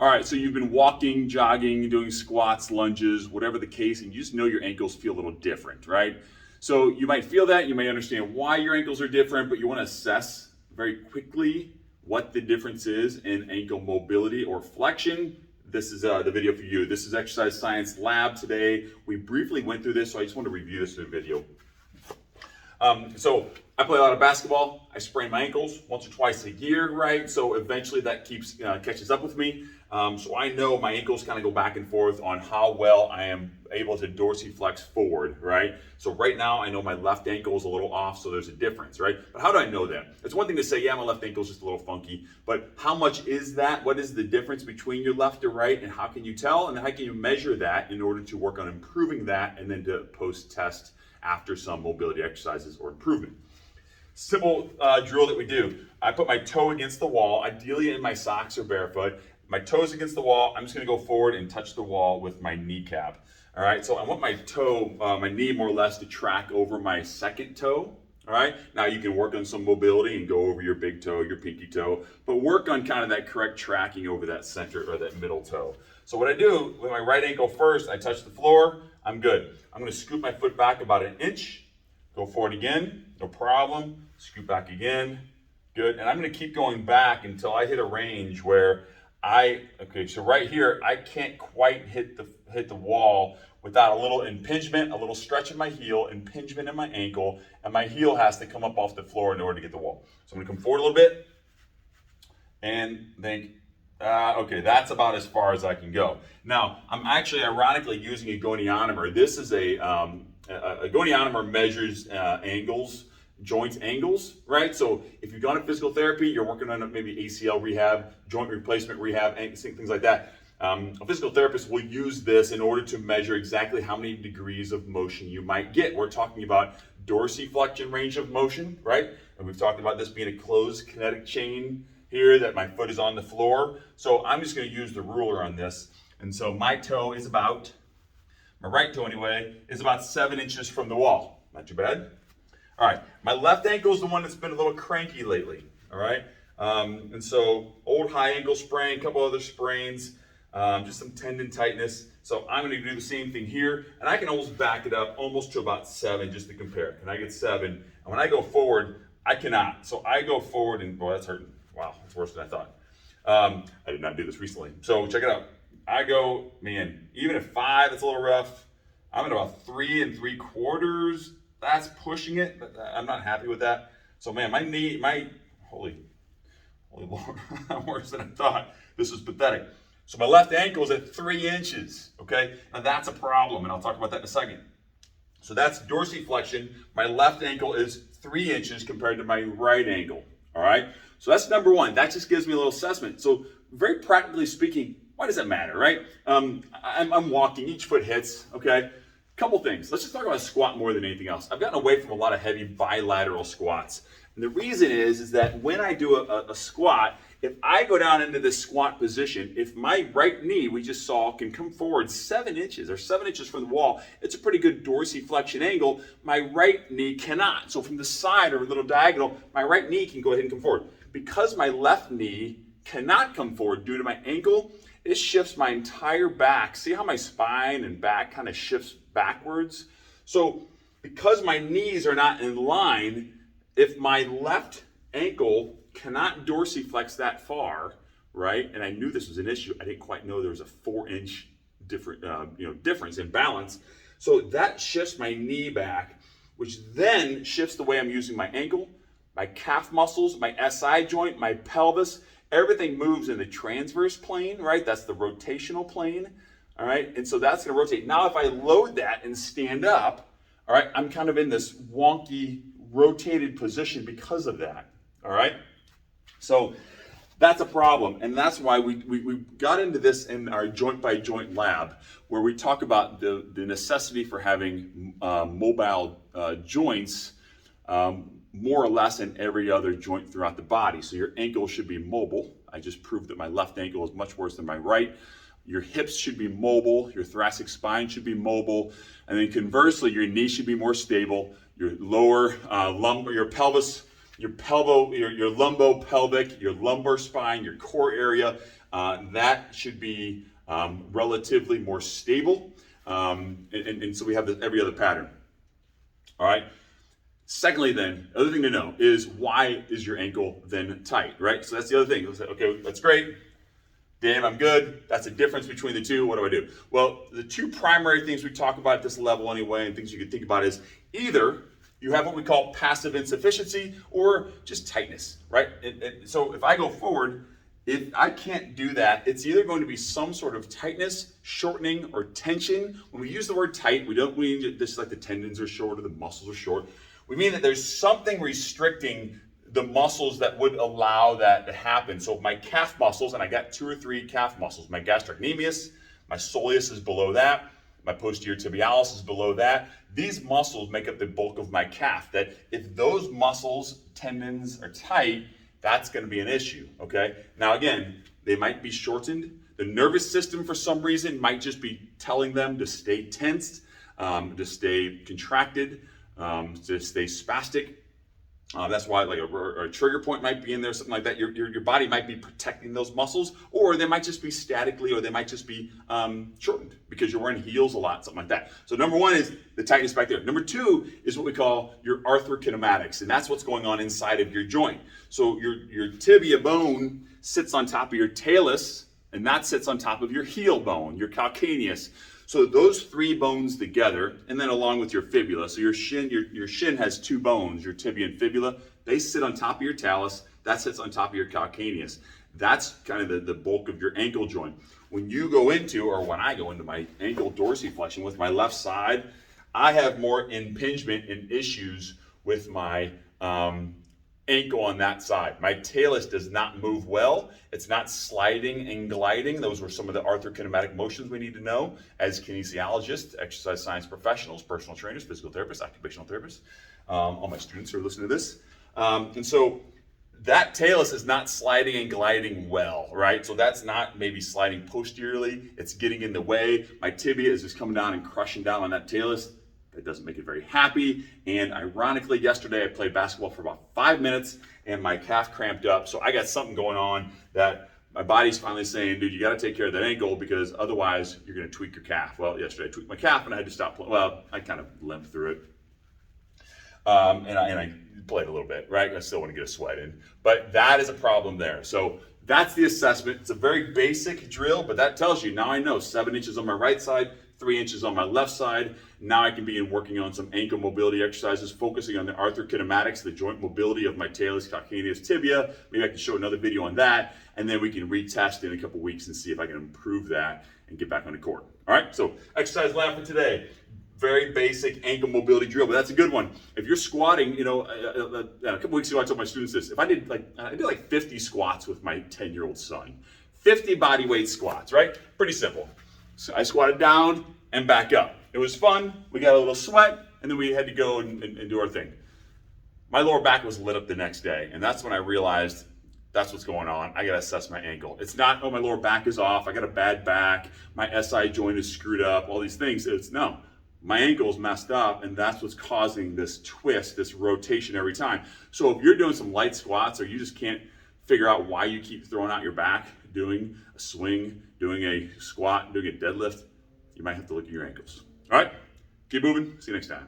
All right, so you've been walking, jogging, doing squats, lunges, whatever the case, and you just know your ankles feel a little different, right? So you might feel that, you may understand why your ankles are different, but you want to assess very quickly what the difference is in ankle mobility or flexion. This is the video for you. This is Exercise Science Lab today. We briefly went through this, so I just want to review this in a video. So I play a lot of basketball. I sprain my ankles once or twice a year, right? So eventually that catches up with me. So I know my ankles kind of go back and forth on how well I am able to dorsiflex forward, right? So right now I know my left ankle is a little off, so there's a difference, right? But how do I know that? It's one thing to say, yeah, my left ankle is just a little funky, but how much is that? What is the difference between your left or right, and how can you tell? And how can you measure that in order to work on improving that and then to post-test after some mobility exercises or improvement? Simple drill that we do. I put my toe against the wall, ideally in my socks or barefoot. My toes against the wall. I'm just going to go forward and touch the wall with my kneecap. All right, so I want my toe, my knee more or less to track over my second toe. All right, now you can work on some mobility and go over your big toe, your pinky toe, but work on kind of that correct tracking over that center or that middle toe. So what I do with my right ankle first, I touch the floor, I'm good. I'm going to scoop my foot back about an inch, go forward again, no problem, scoop back again, good. And I'm going to keep going back until I hit a range where okay, so right here, I can't quite hit the wall without a little impingement, a little stretch of my heel, impingement in my ankle, and my heel has to come up off the floor in order to get the wall. So I'm going to come forward a little bit and think, okay, that's about as far as I can go. Now, I'm actually ironically using a gonionomer. This is a gonionomer measures angles, joint angles, right? So if you've gone to physical therapy, you're working on maybe ACL rehab, joint replacement rehab, things like that. A physical therapist will use this in order to measure exactly how many degrees of motion you might get. We're talking about dorsiflexion range of motion, right? And we've talked about this being a closed kinetic chain here, that my foot is on the floor. So I'm just going to use the ruler on this. And so my toe is about, my right toe anyway, is about 7 inches from the wall. Not too bad. All right, my left ankle is the one that's been a little cranky lately, all right? And so old high ankle sprain, a couple other sprains, just some tendon tightness. So I'm gonna do the same thing here, and I can almost back it up almost to about 7 just to compare. Can I get 7? And when I go forward, I cannot. So I go forward and, boy, that's hurting. Wow, that's worse than I thought. I did not do this recently. So check it out. I go, man, even at 5, it's a little rough. I'm at about 3 3/4. That's pushing it, but I'm not happy with that. So man, my knee, holy Lord, I'm worse than I thought. This is pathetic. So my left ankle is at 3 inches, okay? Now that's a problem, and I'll talk about that in a second. So that's dorsiflexion. My left ankle is 3 inches compared to my right ankle, all right? So that's number one. That just gives me a little assessment. So very practically speaking, why does that matter, right? I'm walking, each foot hits, okay? Couple things. Let's just talk about a squat more than anything else. I've gotten away from a lot of heavy bilateral squats. And the reason is that when I do a squat, if I go down into this squat position, if my right knee, we just saw, can come forward 7 inches or 7 inches from the wall, it's a pretty good dorsiflexion angle. My right knee cannot. So from the side or a little diagonal, my right knee can go ahead and come forward. Because my left knee cannot come forward due to my ankle, it shifts my entire back. See how my spine and back kind of shifts backwards? So because my knees are not in line, if my left ankle cannot dorsiflex that far, right? And I knew this was an issue. I didn't quite know there was a 4-inch difference in balance. So that shifts my knee back, which then shifts the way I'm using my ankle, my calf muscles, my SI joint, my pelvis. Everything moves in the transverse plane, right? That's the rotational plane, all right? And so that's gonna rotate. Now, if I load that and stand up, all right, I'm kind of in this wonky, rotated position because of that, all right? So that's a problem, and that's why we got into this in our joint-by-joint lab, where we talk about the necessity for having mobile joints more or less in every other joint throughout the body. So your ankle should be mobile. I just proved that my left ankle is much worse than my right. Your hips should be mobile. Your thoracic spine should be mobile. And then conversely, your knee should be more stable. Your lower lumbar, your pelvis, your lumbo-pelvic, your lumbar spine, your core area, that should be relatively more stable. And so we have every other pattern. All right. Secondly, then, the other thing to know is, why is your ankle then tight, right? So that's the other thing. We'll say, okay, that's great. Damn, I'm good. That's the difference between the two. What do I do? Well, the two primary things we talk about at this level anyway, and things you can think about, is either you have what we call passive insufficiency or just tightness, right? And so if I go forward, if I can't do that, it's either going to be some sort of tightness, shortening, or tension. When we use the word tight, we don't mean just like the tendons are short or the muscles are short. We mean that there's something restricting the muscles that would allow that to happen. So my calf muscles, and I got 2 or 3 calf muscles, my gastrocnemius, my soleus is below that, my posterior tibialis is below that. These muscles make up the bulk of my calf, that if those muscles, tendons are tight, that's going to be an issue, okay? Now again, they might be shortened. The nervous system for some reason might just be telling them to stay tensed, to stay contracted, to stay spastic. That's why like a trigger point might be in there, something like that. Your body might be protecting those muscles, or they might just be statically, or they might just be shortened because you're wearing heels a lot, something like that. So number one is the tightness back there. Number two is what we call your arthrokinematics, and that's what's going on inside of your joint. So your tibia bone sits on top of your talus, and that sits on top of your heel bone, your calcaneus. So those 3 bones together, and then along with your fibula. So your shin has 2 bones, your tibia and fibula. They sit on top of your talus. That sits on top of your calcaneus. That's kind of the bulk of your ankle joint. When you go into, or when I go into my ankle dorsiflexion with my left side, I have more impingement and issues with my ankle on that side. My talus does not move well. It's not sliding and gliding. Those were some of the arthrokinematic motions we need to know as kinesiologists, exercise science professionals, personal trainers, physical therapists, occupational therapists, all my students who are listening to this. And so that talus is not sliding and gliding well, right? So that's not maybe sliding posteriorly. It's getting in the way. My tibia is just coming down and crushing down on that talus. That doesn't make it very happy. And ironically, yesterday I played basketball for about 5 minutes and my calf cramped up. So I got something going on that my body's finally saying, dude, you got to take care of that ankle because otherwise you're going to tweak your calf. Well, yesterday I tweaked my calf and I had to stop playing. Well, I kind of limped through it. And I played a little bit, right? I still want to get a sweat in. But that is a problem there. So that's the assessment. It's a very basic drill, but that tells you, now I know 7 inches on my right side, 3 inches on my left side. Now I can begin working on some ankle mobility exercises, focusing on the arthrokinematics, the joint mobility of my talus, calcaneus, tibia. Maybe I can show another video on that, and then we can retest in a couple weeks and see if I can improve that and get back on the court. All right, so exercise lab for today. Very basic ankle mobility drill, but that's a good one. If you're squatting, you know, a couple weeks ago I told my students this. If I did like 50 squats with my 10-year-old son, 50 body weight squats, right? Pretty simple. So I squatted down and back up. It was fun. We got a little sweat, and then we had to go and do our thing. My lower back was lit up the next day, and that's when I realized that's what's going on. I got to assess my ankle. It's not, oh, my lower back is off. I got a bad back. My SI joint is screwed up. All these things. It's no. My ankle's messed up, and that's what's causing this twist, this rotation every time. So if you're doing some light squats or you just can't figure out why you keep throwing out your back, doing a swing, doing a squat, doing a deadlift, you might have to look at your ankles. All right, keep moving. See you next time.